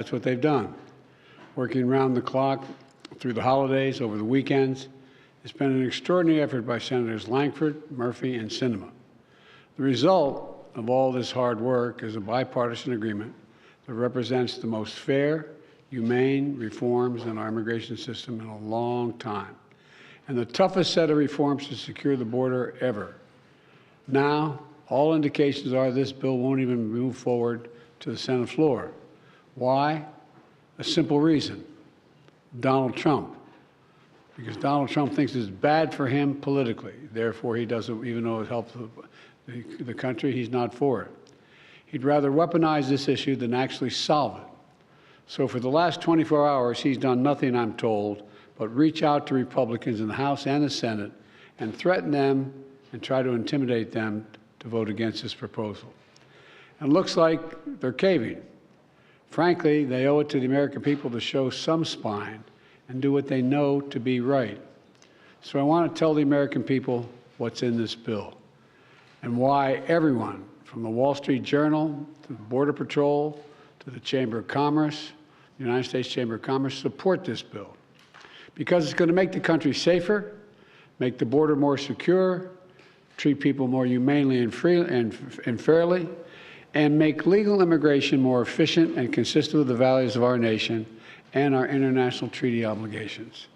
That's what they've done, working round the clock through the holidays, over the weekends. It's been an extraordinary effort by Senators Lankford, Murphy, and Sinema. The result of all this hard work is a bipartisan agreement that represents the most fair, humane reforms in our immigration system in a long time, and the toughest set of reforms to secure the border ever. Now, all indications are this bill won't even move forward to the Senate floor. Why? A simple reason: Donald Trump. Because Donald Trump thinks it's bad for him politically. Therefore, he doesn't, even though it helps the country, he's not for it. He'd rather weaponize this issue than actually solve it. So for the last 24 hours, he's done nothing, I'm told, but reach out to Republicans in the House and the Senate and threaten them and try to intimidate them to vote against this proposal. And it looks like they're caving. Frankly, they owe it to the American people to show some spine and do what they know to be right. So I want to tell the American people what's in this bill and why everyone, from the Wall Street Journal to the Border Patrol to the Chamber of Commerce, the United States Chamber of Commerce, support this bill. Because it's going to make the country safer, make the border more secure, treat people more humanely and fairly, and make legal immigration more efficient and consistent with the values of our nation and our international treaty obligations.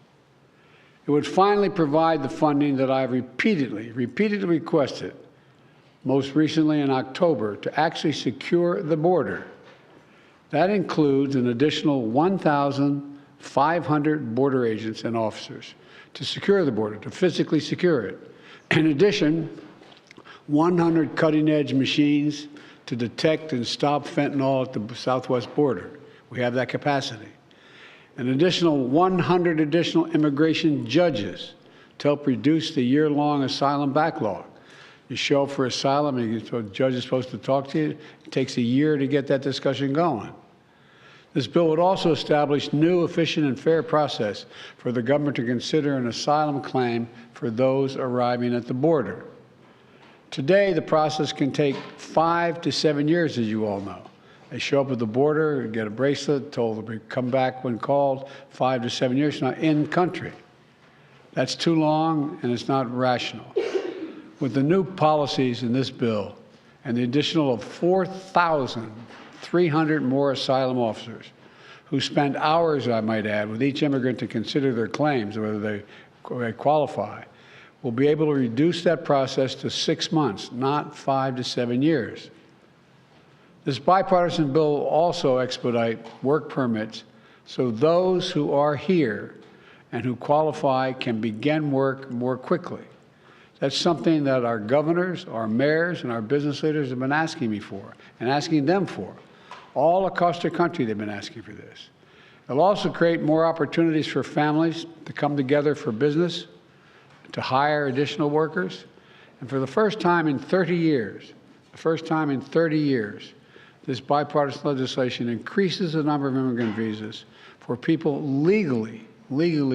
It would finally provide the funding that I've repeatedly requested, most recently in October, to actually secure the border. That includes an additional 1,500 border agents and officers to secure the border, to physically secure it. In addition, 100 cutting-edge machines to detect and stop fentanyl at the southwest border. We have that capacity. An additional 100 additional immigration judges to help reduce the year-long asylum backlog. You show up for asylum and the judge is supposed to talk to you. It takes a year to get that discussion going. This bill would also establish new, efficient, and fair process for the government to consider an asylum claim for those arriving at the border. Today, the process can take 5 to 7 years, as you all know. They show up at the border, get a bracelet, told to come back when called, 5 to 7 years from now, in country. That's too long, and it's not rational. With the new policies in this bill and the additional of 4,300 more asylum officers who spend hours, I might add, with each immigrant to consider their claims, whether they qualify, we'll be able to reduce that process to 6 months, not 5 to 7 years. This bipartisan bill will also expedite work permits so those who are here and who qualify can begin work more quickly. That's something that our governors, our mayors, and our business leaders have been asking me for and asking them for. All across the country, they've been asking for this. It'll also create more opportunities for families to come together for business, to hire additional workers. And for the first time in 30 years, this bipartisan legislation increases the number of immigrant visas for people legally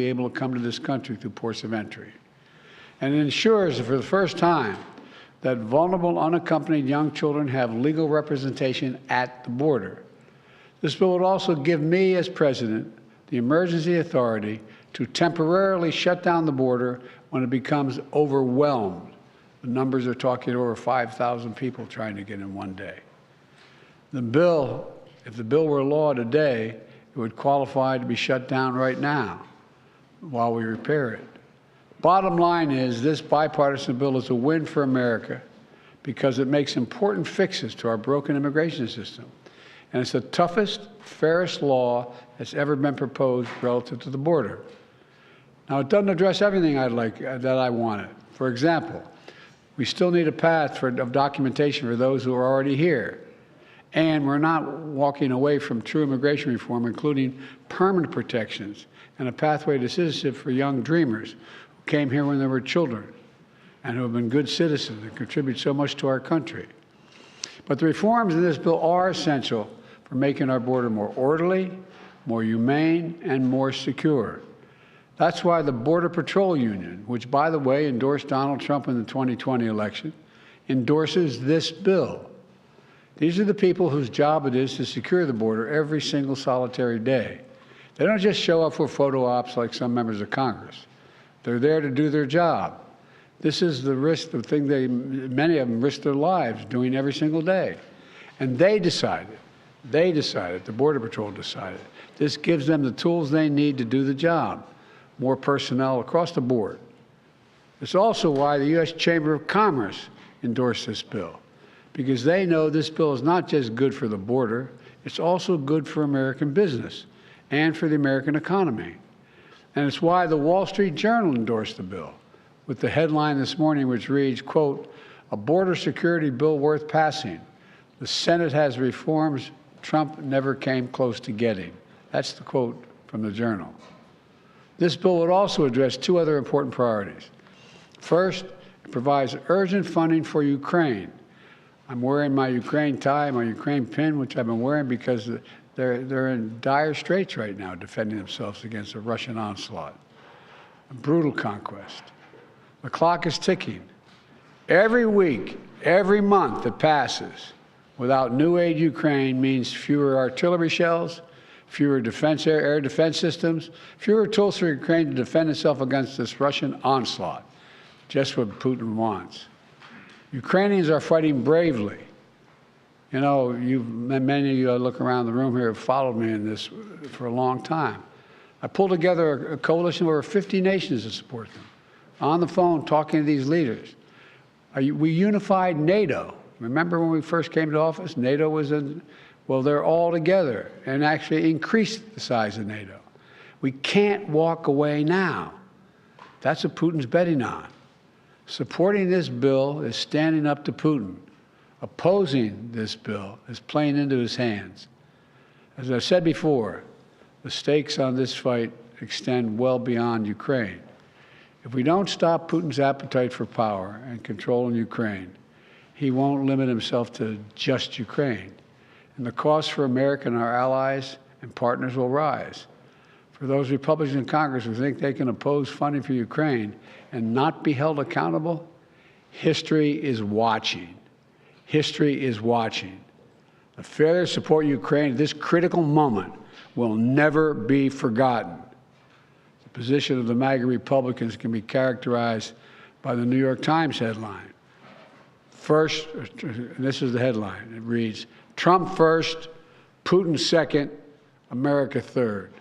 able to come to this country through ports of entry. And it ensures that for the first time that vulnerable, unaccompanied young children have legal representation at the border. This bill would also give me, as president, the emergency authority to temporarily shut down the border when it becomes overwhelmed. The numbers are talking over 5,000 people trying to get in one day. The bill, if the bill were law today, it would qualify to be shut down right now while we repair it. Bottom line is, this bipartisan bill is a win for America because it makes important fixes to our broken immigration system. And it's the toughest, fairest law that's ever been proposed relative to the border. Now, it doesn't address everything that I wanted. For example, we still need a path of documentation for those who are already here. And we're not walking away from true immigration reform, including permanent protections and a pathway to citizenship for young dreamers who came here when they were children and who have been good citizens and contribute so much to our country. But the reforms in this bill are essential for making our border more orderly, more humane, and more secure. That's why the Border Patrol Union, which, by the way, endorsed Donald Trump in the 2020 election, endorses this bill. These are the people whose job it is to secure the border every single solitary day. They don't just show up for photo ops like some members of Congress. They're there to do their job. This is the risk, the thing many of them risk their lives doing every single day. And they decided, the Border Patrol decided, this gives them the tools they need to do the job, more personnel across the board. It's also why the U.S. Chamber of Commerce endorsed this bill, because they know this bill is not just good for the border, it's also good for American business and for the American economy. And it's why the Wall Street Journal endorsed the bill, with the headline this morning which reads, quote, "A border security bill worth passing. The Senate has reforms Trump never came close to getting." That's the quote from the Journal. This bill would also address two other important priorities. First, it provides urgent funding for Ukraine. I'm wearing my Ukraine tie, my Ukraine pin, which I've been wearing because they're in dire straits right now defending themselves against a Russian onslaught, a brutal conquest. The clock is ticking. Every week, every month that passes without new aid to Ukraine means fewer artillery shells, fewer air defense systems, fewer tools for Ukraine to defend itself against this Russian onslaught. Just what Putin wants. Ukrainians are fighting bravely. You know, many of you look around the room here have followed me in this for a long time. I pulled together a coalition of over 50 nations to support them. On the phone, talking to these leaders. We unified NATO. Remember when we first came to office? NATO was well, they're all together and actually increased the size of NATO. We can't walk away now. That's what Putin's betting on. Supporting this bill is standing up to Putin. Opposing this bill is playing into his hands. As I've said before, the stakes on this fight extend well beyond Ukraine. If we don't stop Putin's appetite for power and control in Ukraine, he won't limit himself to just Ukraine. And the cost for America and our allies and partners will rise. For those Republicans in Congress who think they can oppose funding for Ukraine and not be held accountable, history is watching. History is watching. The failure to support Ukraine at this critical moment will never be forgotten. The position of the MAGA Republicans can be characterized by the New York Times headline. First, and this is the headline, it reads, "Trump first, Putin second, America third."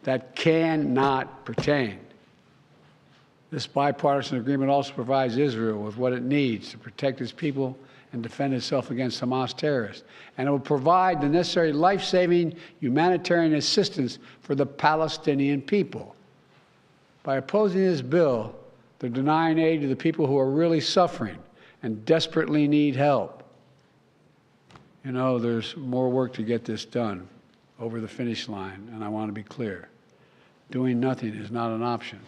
That cannot pertain. This bipartisan agreement also provides Israel with what it needs to protect its people and defend itself against Hamas terrorists. And it will provide the necessary life-saving humanitarian assistance for the Palestinian people. By opposing this bill, they're denying aid to the people who are really suffering and desperately need help. You know, there's more work to get this done over the finish line, and I want to be clear. Doing nothing is not an option.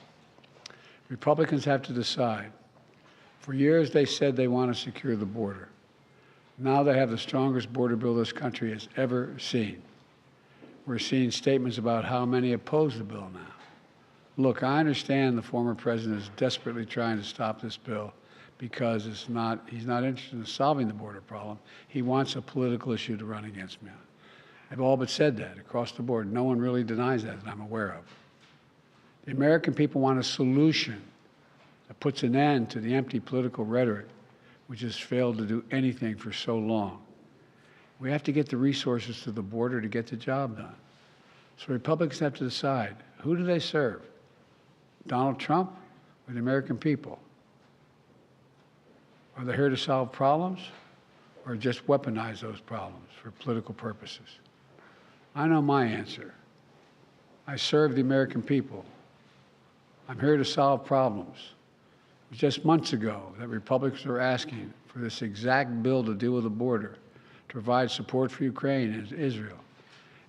Republicans have to decide. For years, they said they want to secure the border. Now they have the strongest border bill this country has ever seen. We're seeing statements about how many oppose the bill now. Look, I understand the former president is desperately trying to stop this bill because he's not interested in solving the border problem. He wants a political issue to run against me on. They've all but said that across the board. No one really denies that I'm aware of. The American people want a solution that puts an end to the empty political rhetoric, which has failed to do anything for so long. We have to get the resources to the border to get the job done. So Republicans have to decide, who do they serve? Donald Trump or the American people? Are they here to solve problems or just weaponize those problems for political purposes? I know my answer. I serve the American people. I'm here to solve problems. It was just months ago that Republicans were asking for this exact bill to deal with the border, to provide support for Ukraine and Israel.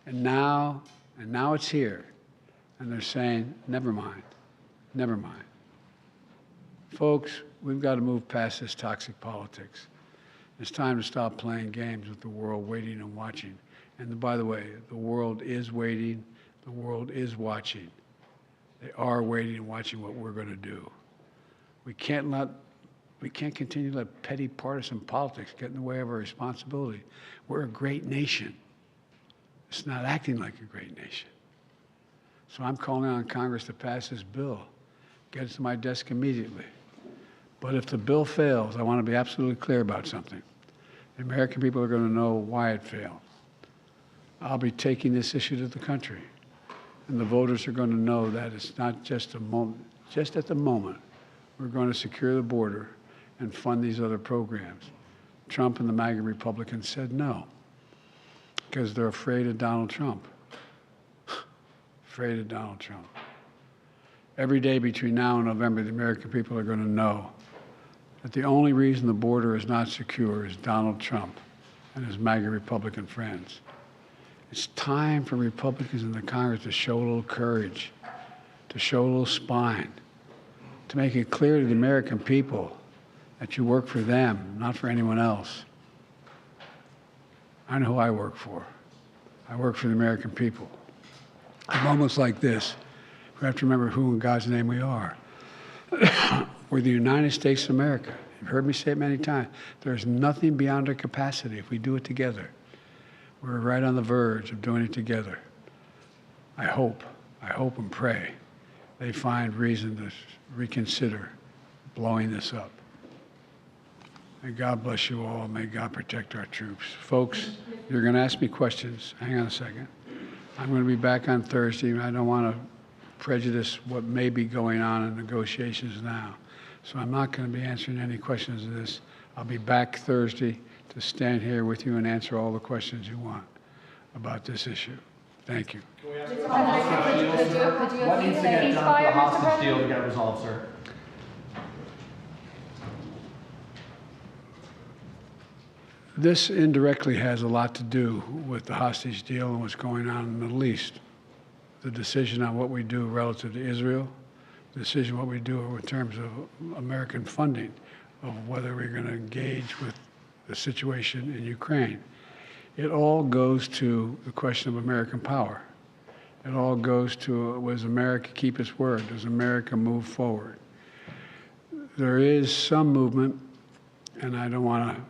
And now it's here. And they're saying, never mind, never mind. Folks, we've got to move past this toxic politics. It's time to stop playing games with the world waiting and watching. And by the way, the world is waiting, the world is watching. They are waiting and watching what we're going to do. We can't let We can't continue to let petty partisan politics get in the way of our responsibility. We're a great nation. It's not acting like a great nation. So I'm calling on Congress to pass this bill, get it to my desk immediately. But if the bill fails, I want to be absolutely clear about something. The American people are going to know why it failed. I'll be taking this issue to the country, and the voters are going to know that it's not just a moment. Just at the moment, we're going to secure the border and fund these other programs. Trump and the MAGA Republicans said no, because they're afraid of Donald Trump. Afraid of Donald Trump. Every day between now and November, the American people are going to know that the only reason the border is not secure is Donald Trump and his MAGA Republican friends. It's time for Republicans in the Congress to show a little courage, to show a little spine, to make it clear to the American people that you work for them, not for anyone else. I know who I work for. I work for the American people. At moments like this, we have to remember who in God's name we are. We're the United States of America. You've heard me say it many times. There's nothing beyond our capacity if we do it together. We're right on the verge of doing it together. I hope and pray they find reason to reconsider blowing this up. May God bless you all. May God protect our troops. Folks, you're going to ask me questions. Hang on a second. I'm going to be back on Thursday. I don't want to prejudice what may be going on in negotiations now. So I'm not going to be answering any questions of this. I'll be back Thursday to stand here with you and answer all the questions you want about this issue. Thank you. What needs to get done for the hostage deal to get resolved, sir? This indirectly has a lot to do with the hostage deal and what's going on in the Middle East. The decision on what we do relative to Israel, the decision what we do in terms of American funding, of whether we're going to engage with the situation in Ukraine. It all goes to the question of American power. It all goes to, does America keep its word? Does America move forward? There is some movement, and I don't want to,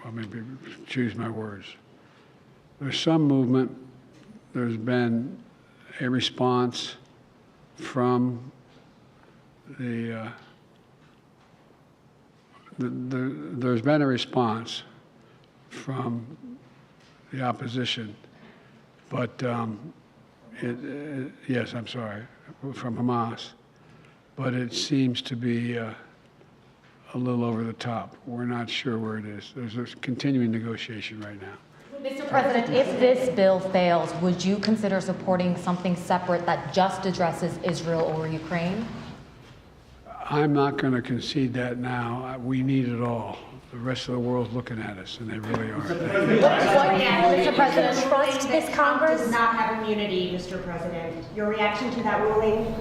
well, maybe choose my words. There's some movement. There's been a response from there's been a response from the opposition, but yes, I'm sorry, from Hamas, but it seems to be a little over the top. We're not sure where it is. There's a continuing negotiation right now. Mr. President, if this bill fails, would you consider supporting something separate that just addresses Israel or Ukraine? I'm not going to concede that now. We need it all. The rest of the world's looking at us, and they really are. Mr. President, trust this Congress does not have immunity, Mr. President. Your reaction to that ruling?